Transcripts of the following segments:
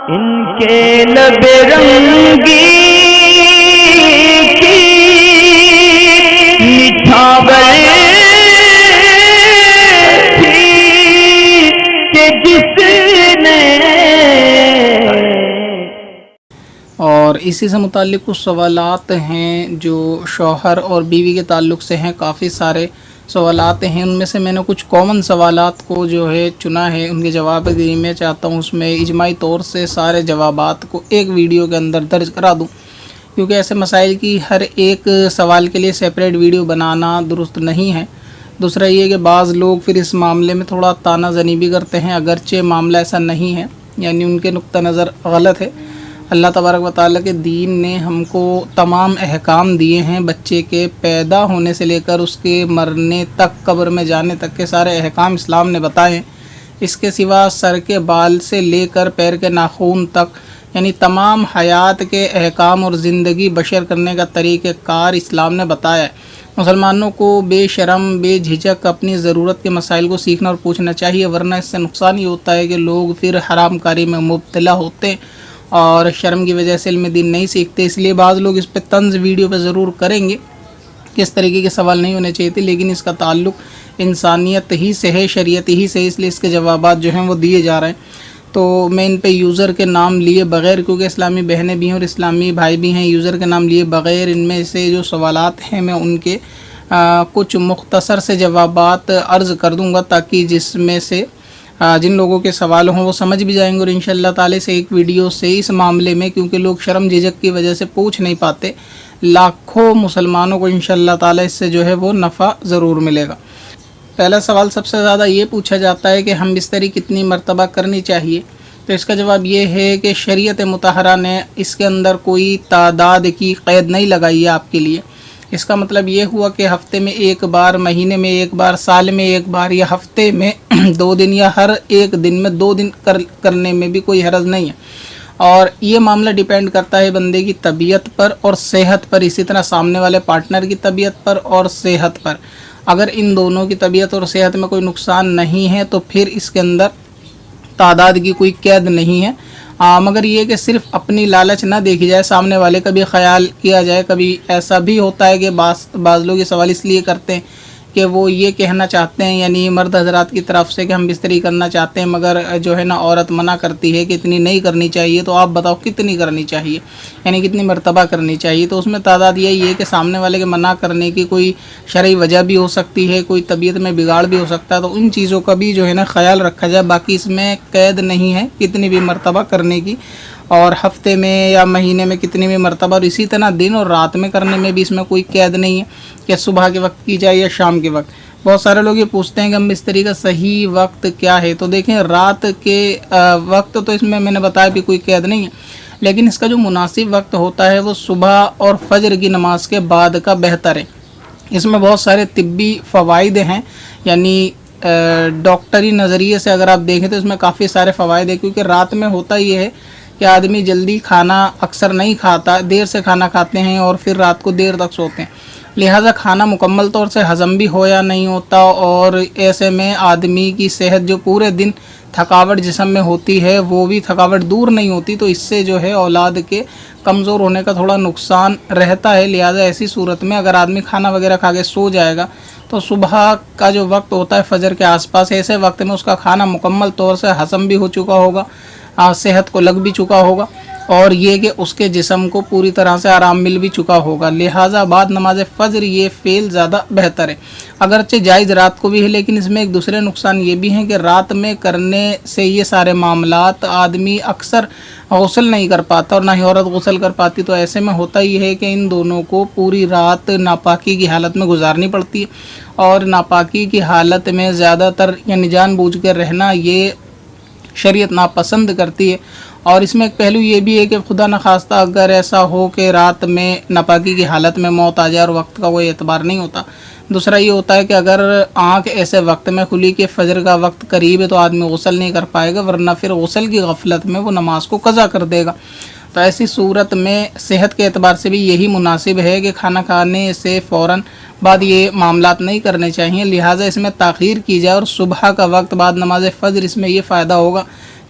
ان کے لب رنگی کی نچھاور تھی کہ جس نے. اور اسی سے متعلق کچھ سوالات ہیں جو شوہر اور بیوی کے تعلق سے ہیں. کافی سارے سوالات ہیں، ان میں سے میں نے کچھ کامن سوالات کو جو ہے چنا ہے، ان کے جواب دینے میں چاہتا ہوں اس میں اجماعی طور سے سارے جوابات کو ایک ویڈیو کے اندر درج کرا دوں، کیونکہ ایسے مسائل کی ہر ایک سوال کے لیے سیپریٹ ویڈیو بنانا درست نہیں ہے. دوسرا یہ کہ بعض لوگ پھر اس معاملے میں تھوڑا طعنہ زنی بھی کرتے ہیں، اگرچہ معاملہ ایسا نہیں ہے، یعنی ان کے نقطہ نظر غلط ہے. اللہ تبارک و تعالیٰ کے دین نے ہم کو تمام احکام دیے ہیں، بچے کے پیدا ہونے سے لے کر اس کے مرنے تک، قبر میں جانے تک کے سارے احکام اسلام نے بتائے ہیں. اس کے سوا سر کے بال سے لے کر پیر کے ناخن تک، یعنی تمام حیات کے احکام اور زندگی بشر کرنے کا طریقہ کار اسلام نے بتایا ہے. مسلمانوں کو بے شرم بے جھجک اپنی ضرورت کے مسائل کو سیکھنا اور پوچھنا چاہیے، ورنہ اس سے نقصان یہ ہوتا ہے کہ لوگ پھر حرام کاری میں مبتلا ہوتے ہیں اور شرم کی وجہ سے علم دین نہیں سیکھتے. اس لیے بعض لوگ اس پہ طنز ویڈیو پہ ضرور کریں گے کہ اس طریقے کے سوال نہیں ہونے چاہیے تھے، لیکن اس کا تعلق انسانیت ہی سے ہے، شریعت ہی سے، اس لیے اس کے جوابات جو ہیں وہ دیے جا رہے ہیں. تو میں ان پہ یوزر کے نام لیے بغیر، کیونکہ اسلامی بہنیں بھی ہیں اور اسلامی بھائی بھی ہیں، یوزر کے نام لیے بغیر ان میں سے جو سوالات ہیں میں ان کے کچھ مختصر سے جوابات عرض کر دوں گا، تاکہ جس میں سے جن لوگوں کے سوال ہوں وہ سمجھ بھی جائیں گے. اور انشاءاللہ تعالی سے ایک ویڈیو سے اس معاملے میں، کیونکہ لوگ شرم جھجک کی وجہ سے پوچھ نہیں پاتے، لاکھوں مسلمانوں کو انشاءاللہ تعالی اس سے جو ہے وہ نفع ضرور ملے گا. پہلا سوال سب سے زیادہ یہ پوچھا جاتا ہے کہ ہم بستری کتنی مرتبہ کرنی چاہیے. تو اس کا جواب یہ ہے کہ شریعت مطہرہ نے اس کے اندر کوئی تعداد کی قید نہیں لگائی ہے آپ کے لیے. اس کا مطلب یہ ہوا کہ ہفتے میں ایک بار، مہینے میں ایک بار، سال میں ایک بار، یا ہفتے میں 2 دن، یا ہر ایک دن میں 2 دن کرنے میں بھی کوئی حرج نہیں ہے. اور یہ معاملہ ڈیپینڈ کرتا ہے بندے کی طبیعت پر اور صحت پر، اسی طرح سامنے والے پارٹنر کی طبیعت پر اور صحت پر. اگر ان دونوں کی طبیعت اور صحت میں کوئی نقصان نہیں ہے تو پھر اس کے اندر تعداد کی کوئی قید نہیں ہے. مگر یہ کہ صرف اپنی لالچ نہ دیکھی جائے، سامنے والے کا بھی خیال کیا جائے. کبھی ایسا بھی ہوتا ہے کہ بعض لوگ یہ سوال اس لیے کرتے ہیں کہ وہ یہ کہنا چاہتے ہیں، یعنی مرد حضرات کی طرف سے، کہ ہم بستری کرنا چاہتے ہیں مگر جو ہے نا عورت منع کرتی ہے کہ اتنی نہیں کرنی چاہیے. تو آپ بتاؤ کتنی کرنی چاہیے، یعنی کتنی مرتبہ کرنی چاہیے. تو اس میں تعداد یہی ہے کہ سامنے والے کے منع کرنے کی کوئی شرعی وجہ بھی ہو سکتی ہے، کوئی طبیعت میں بگاڑ بھی ہو سکتا ہے. تو ان چیزوں کا بھی جو ہے نا خیال رکھا جائے. باقی اس میں قید نہیں ہے کتنی بھی مرتبہ کرنے کی، اور ہفتے میں یا مہینے میں کتنی بھی مرتبہ، اور اسی طرح دن اور رات میں کرنے میں بھی اس میں کوئی قید نہیں ہے کہ صبح کے وقت کی جائے یا شام کے وقت. بہت سارے لوگ یہ پوچھتے ہیں کہ ہم بستری کا صحیح وقت کیا ہے. تو دیکھیں، رات کے وقت تو اس میں نے بتایا بھی کوئی قید نہیں ہے، لیکن اس کا جو مناسب وقت ہوتا ہے وہ صبح اور فجر کی نماز کے بعد کا بہتر ہے. اس میں بہت سارے طبی فوائد ہیں، یعنی ڈاکٹری نظریے سے اگر آپ دیکھیں تو اس میں کافی سارے فوائد ہیں. کیونکہ رات میں ہوتا یہ ہے کہ آدمی جلدی کھانا اکثر نہیں کھاتا، دیر سے کھانا کھاتے ہیں اور پھر رات کو دیر تک سوتے ہیں، لہٰذا کھانا مکمل طور سے ہضم بھی ہو یا نہیں ہوتا. اور ایسے میں آدمی کی صحت، جو پورے دن تھکاوٹ جسم میں ہوتی ہے، وہ بھی تھکاوٹ دور نہیں ہوتی. تو اس سے جو ہے اولاد کے کمزور ہونے کا تھوڑا نقصان رہتا ہے. لہٰذا ایسی صورت میں اگر آدمی کھانا وغیرہ کھا کے سو جائے گا تو صبح کا جو وقت ہوتا ہے فجر کے آس پاس، ایسے وقت میں اس کا کھانا مکمل طور سے ہضم بھی ہو چکا ہوگا، صحت کو لگ بھی چکا ہوگا، اور یہ کہ اس کے جسم کو پوری طرح سے آرام مل بھی چکا ہوگا. لہٰذا بعد نماز فجر یہ فعل زیادہ بہتر ہے. اگرچہ جائز رات کو بھی ہے، لیکن اس میں ایک دوسرے نقصان یہ بھی ہیں کہ رات میں کرنے سے یہ سارے معاملات آدمی اکثر غسل نہیں کر پاتا اور نہ ہی عورت غسل کر پاتی. تو ایسے میں ہوتا یہ ہے کہ ان دونوں کو پوری رات ناپاکی کی حالت میں گزارنی پڑتی ہے، اور ناپاکی کی حالت میں زیادہ تر یعنی جان بوجھ کر رہنا یہ شریعت ناپسند کرتی ہے. اور اس میں ایک پہلو یہ بھی ہے کہ خدا نخواستہ اگر ایسا ہو کہ رات میں ناپاکی کی حالت میں موت آ جائے اور وقت کا کوئی اعتبار نہیں ہوتا. دوسرا یہ ہوتا ہے کہ اگر آنکھ ایسے وقت میں کھلی کہ فجر کا وقت قریب ہے تو آدمی غسل نہیں کر پائے گا، ورنہ پھر غسل کی غفلت میں وہ نماز کو قضا کر دے گا. تو ایسی صورت میں صحت کے اعتبار سے بھی یہی مناسب ہے کہ کھانا کھانے سے فوراً بعد یہ معاملات نہیں کرنے چاہیے. لہٰذا اس میں تاخیر کی جائے، اور صبح کا وقت بعد نماز فجر، اس میں یہ فائدہ ہوگا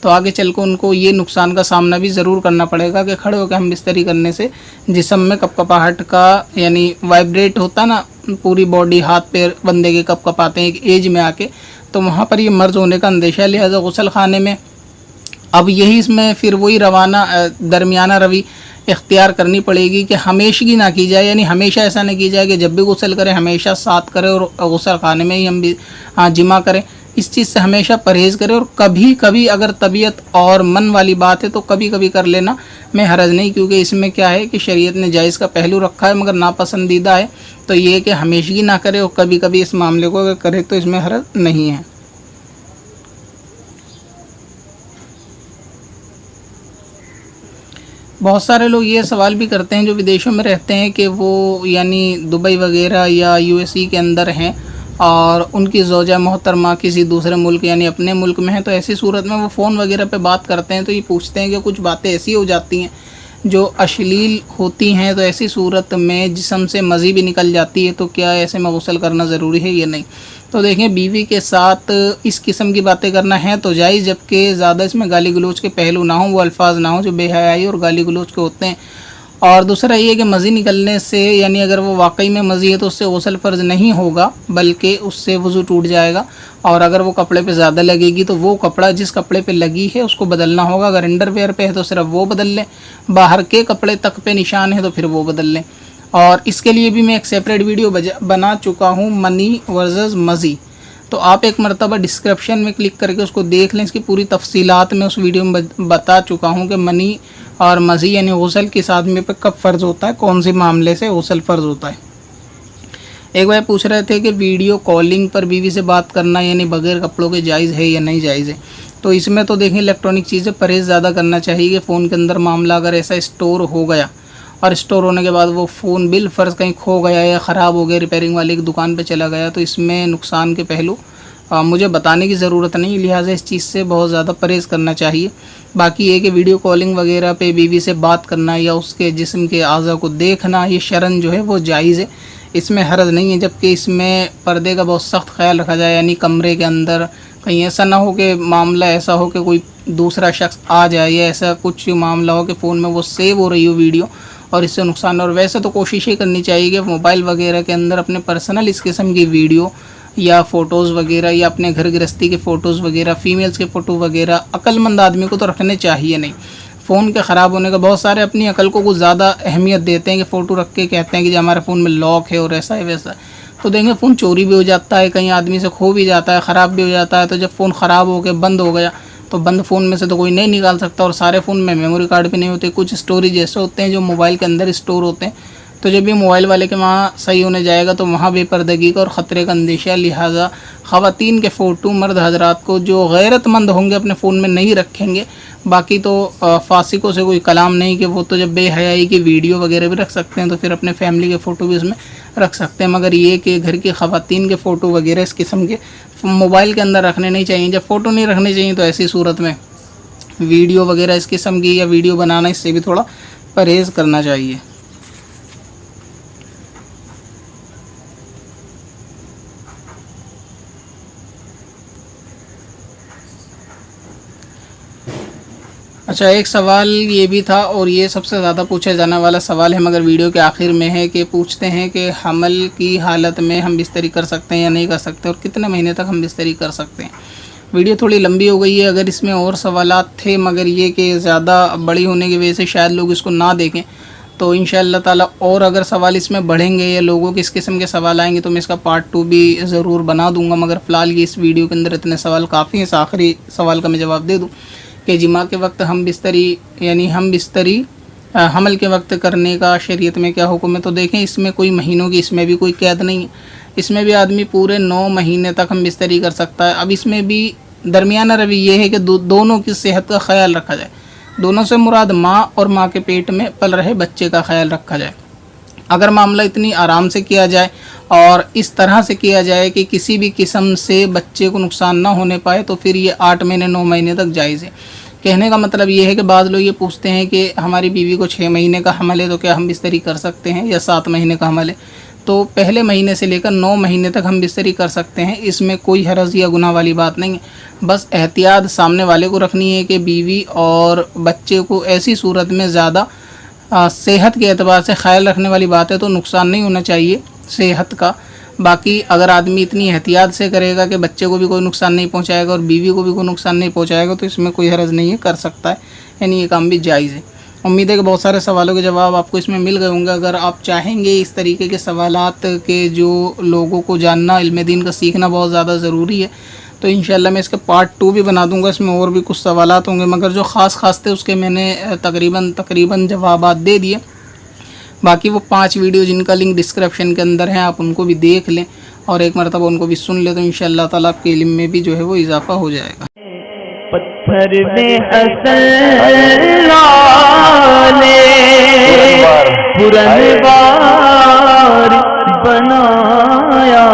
تو آگے چل کے ان کو یہ نقصان کا سامنا بھی ضرور کرنا پڑے گا کہ کھڑے ہو کے ہم بستری کرنے سے جسم میں کپکپاہٹ کا یعنی وائبریٹ ہوتا نا، پوری باڈی ہاتھ پیر بندے کے کپ کپاتے ہیں ایک ایج میں آ کے، تو وہاں پر یہ مرض ہونے کا اندیشہ ہے۔ لہٰذا غسل خانے میں اب یہی اس میں پھر وہی روانہ درمیانہ روی اختیار کرنی پڑے گی کہ ہمیشگی نہ کی جائے، یعنی ہمیشہ ایسا نہ کی جائے کہ جب بھی غسل کریں ہمیشہ ساتھ کرے اور غسل خانے میں ہی ہم بھی جمع کریں، اس چیز سے ہمیشہ پرہیز کرے۔ اور کبھی کبھی اگر طبیعت اور من والی بات ہے تو کبھی کبھی کر لینا میں حرج نہیں، کیونکہ اس میں کیا ہے کہ شریعت نے جائز کا پہلو رکھا ہے مگر ناپسندیدہ ہے، تو یہ کہ ہمیشگی نہ کرے اور کبھی کبھی اس معاملے کو اگر کرے تو اس میں حرج نہیں ہے۔ بہت سارے لوگ یہ سوال بھی کرتے ہیں جو ودیشوں میں رہتے ہیں کہ وہ یعنی دبئی وغیرہ یا USA کے اندر ہیں اور ان کی زوجہ محترمہ کسی دوسرے ملک یعنی اپنے ملک میں ہیں، تو ایسی صورت میں وہ فون وغیرہ پہ بات کرتے ہیں تو یہ پوچھتے ہیں کہ کچھ باتیں ایسی ہو جاتی ہیں جو اشلیل ہوتی ہیں، تو ایسی صورت میں جسم سے مزی بھی نکل جاتی ہے، تو کیا ایسے میں غسل کرنا ضروری ہے یا نہیں؟ تو دیکھیں، بیوی کے ساتھ اس قسم کی باتیں کرنا ہے تو جائز، جبکہ زیادہ اس میں گالی گلوچ کے پہلو نہ ہوں، وہ الفاظ نہ ہوں جو بے حیائی اور گالی گلوچ کے ہوتے ہیں۔ اور دوسرا یہ کہ مزی نکلنے سے یعنی اگر وہ واقعی میں مزی ہے تو اس سے غسل فرض نہیں ہوگا بلکہ اس سے وضو ٹوٹ جائے گا، اور اگر وہ کپڑے پہ زیادہ لگے گی تو وہ کپڑا جس کپڑے پہ لگی ہے اس کو بدلنا ہوگا، اگر انڈر ویئر پہ ہے تو صرف وہ بدل لیں، باہر کے کپڑے تک پہ نشان ہے تو پھر وہ بدل لیں۔ اور اس کے لیے بھی میں ایک سیپریٹ ویڈیو بنا چکا ہوں، منی ورسز مزی، تو آپ ایک مرتبہ ڈسکرپشن میں کلک کر کے اس کو دیکھ لیں، اس کی پوری تفصیلات میں اس ویڈیو میں بتا چکا ہوں کہ منی اور مزی یعنی غسل کس آدمی پہ کب فرض ہوتا ہے، کون سے معاملے سے غسل فرض ہوتا ہے۔ ایک بار پوچھ رہے تھے کہ ویڈیو کالنگ پر بیوی سے بات کرنا یعنی بغیر کپڑوں کے جائز ہے یا نہیں جائز ہے؟ تو اس میں تو دیکھیں الیکٹرانک چیزیں پرہیز زیادہ کرنا چاہیے کہ فون کے اندر معاملہ اگر ایسا اسٹور ہو گیا اور اسٹور ہونے کے بعد وہ فون بالفرض کہیں کھو گیا یا خراب ہو گیا، ریپیئرنگ والے کی دکان پہ چلا گیا، تو اس میں نقصان کے پہلو مجھے بتانے کی ضرورت نہیں، لہٰذا اس چیز سے بہت زیادہ پرہیز کرنا چاہیے۔ باقی یہ کہ ویڈیو کالنگ وغیرہ پہ بیوی سے بات کرنا یا اس کے جسم کے اعضاء کو دیکھنا یہ شرعاً جو ہے وہ جائز ہے، اس میں حرج نہیں ہے، جبکہ اس میں پردے کا بہت سخت خیال رکھا جائے، یعنی کمرے کے اندر کہیں ایسا نہ ہو کہ معاملہ ایسا ہو کہ کوئی دوسرا شخص آ جائے یا ایسا کچھ معاملہ ہو کہ فون میں وہ سیو ہو رہی ہو ویڈیو اور اس سے نقصان۔ اور ویسے تو کوشش یہ کرنی چاہیے کہ موبائل وغیرہ کے اندر اپنے پرسنل اس قسم کی ویڈیو یا فوٹوز وغیرہ یا اپنے گھر گرہستی کے فوٹوز وغیرہ، فیمیلز کے فوٹو وغیرہ عقل مند آدمی کو تو رکھنے چاہیے نہیں۔ فون کے خراب ہونے کا بہت سارے اپنی عقل کو کچھ زیادہ اہمیت دیتے ہیں کہ فوٹو رکھ کے کہتے ہیں کہ جو ہمارے فون میں لاک ہے اور ایسا ہے ویسا ہے، تو دیکھیں فون چوری بھی ہو جاتا ہے، کہیں آدمی سے کھو بھی جاتا ہے، خراب بھی ہو جاتا ہے، تو جب فون خراب ہو کے بند ہو گیا تو بند فون میں سے تو کوئی نہیں نکال سکتا، اور سارے فون میں میموری کارڈ بھی نہیں ہوتے، کچھ اسٹوریج ایسے ہوتے ہیں جو موبائل کے اندر اسٹور ہوتے ہیں، تو جب بھی موبائل والے کے وہاں صحیح ہونے جائے گا تو وہاں بے پردگی کا اور خطرے کا اندیشہ، لہٰذا خواتین کے فوٹو مرد حضرات کو جو غیرت مند ہوں گے اپنے فون میں نہیں رکھیں گے۔ باقی تو فاسقوں سے کوئی کلام نہیں کہ وہ تو جب بے حیائی کی ویڈیو وغیرہ بھی رکھ سکتے ہیں تو پھر اپنے فیملی کے فوٹو بھی اس میں رکھ سکتے ہیں، مگر یہ کہ گھر کی خواتین کے فوٹو وغیرہ اس قسم کے موبائل کے اندر رکھنے نہیں چاہیے۔ جب فوٹو نہیں رکھنے چاہیے تو ایسی صورت میں ویڈیو وغیرہ اس قسم کی یا ویڈیو بنانا اس سے بھی تھوڑا پرہیز کرنا چاہیے۔ اچھا، ایک سوال یہ بھی تھا اور یہ سب سے زیادہ پوچھا جانے والا سوال ہے، مگر ویڈیو کے آخر میں ہے کہ پوچھتے ہیں کہ حمل کی حالت میں ہم بستری کر سکتے ہیں یا نہیں کر سکتے، اور کتنے مہینے تک ہم بستری کر سکتے ہیں۔ ویڈیو تھوڑی لمبی ہو گئی ہے، اگر اس میں اور سوالات تھے مگر یہ کہ زیادہ بڑی ہونے کی وجہ سے شاید لوگ اس کو نہ دیکھیں، تو انشاءاللہ تعالی اور اگر سوال اس میں بڑھیں گے یا لوگوں کے اس قسم کے سوال آئیں گے تو میں اس کا پارٹ 2 بھی ضرور بنا دوں گا، مگر فی الحال یہ اس ویڈیو کے اندر اتنے سوال کافی ہیں۔ اس آخری سوال کا میں جواب دے دوں کہ جماع کے وقت ہم بستری حمل کے وقت کرنے کا شریعت میں کیا حکم ہے؟ تو دیکھیں، اس میں کوئی مہینوں کی اس میں بھی کوئی قید نہیں ہے، اس میں بھی آدمی پورے 9 مہینے تک ہم بستری کر سکتا ہے۔ اب اس میں بھی درمیانہ روی یہ ہے کہ دونوں کی صحت کا خیال رکھا جائے، دونوں سے مراد ماں اور ماں کے پیٹ میں پل رہے بچے کا خیال رکھا جائے۔ اگر معاملہ اتنی آرام سے کیا جائے اور اس طرح سے کیا جائے کہ کسی بھی قسم سے بچے کو نقصان نہ ہونے پائے تو پھر یہ 8 مہینے 9 مہینے تک جائز ہے۔ کہنے کا مطلب یہ ہے کہ بعض لوگ یہ پوچھتے ہیں کہ ہماری بیوی کو 6 مہینے کا حمل ہے تو کیا ہم بستری کر سکتے ہیں یا 7 مہینے کا حمل ہے؟ تو پہلے مہینے سے لے کر 9 مہینے تک ہم بستری کر سکتے ہیں، اس میں کوئی حرج یا گناہ والی بات نہیں ہے۔ بس احتیاط سامنے والے کو رکھنی ہے کہ بیوی اور بچے کو ایسی صورت میں زیادہ صحت کے اعتبار سے خیال رکھنے والی بات ہے تو نقصان نہیں ہونا چاہیے صحت کا۔ باقی اگر آدمی اتنی احتیاط سے کرے گا کہ بچے کو بھی کوئی نقصان نہیں پہنچائے گا اور بیوی کو بھی کوئی نقصان نہیں پہنچائے گا تو اس میں کوئی حرج نہیں ہے، کر سکتا ہے، یعنی یہ کام بھی جائز ہے۔ امید ہے کہ بہت سارے سوالوں کے جواب آپ کو اس میں مل گئے ہوں گے۔ اگر آپ چاہیں گے اس طریقے کے سوالات کے جو لوگوں کو جاننا، علم دین کا سیکھنا بہت زیادہ ضروری ہے، تو انشاءاللہ میں اس کا پارٹ 2 بھی بنا دوں گا، اس میں اور بھی کچھ سوالات ہوں گے، مگر جو خاص تھے اس کے میں نے تقریباً جوابات دے دیے۔ باقی وہ 5 ویڈیو جن کا لنک ڈسکرپشن کے اندر ہے، آپ ان کو بھی دیکھ لیں اور ایک مرتبہ ان کو بھی سن لیں، تو انشاءاللہ تعالیٰ آپ کے علم میں بھی جو ہے وہ اضافہ ہو جائے گا۔ پتھر میں حسن لالے پرن بار بنایا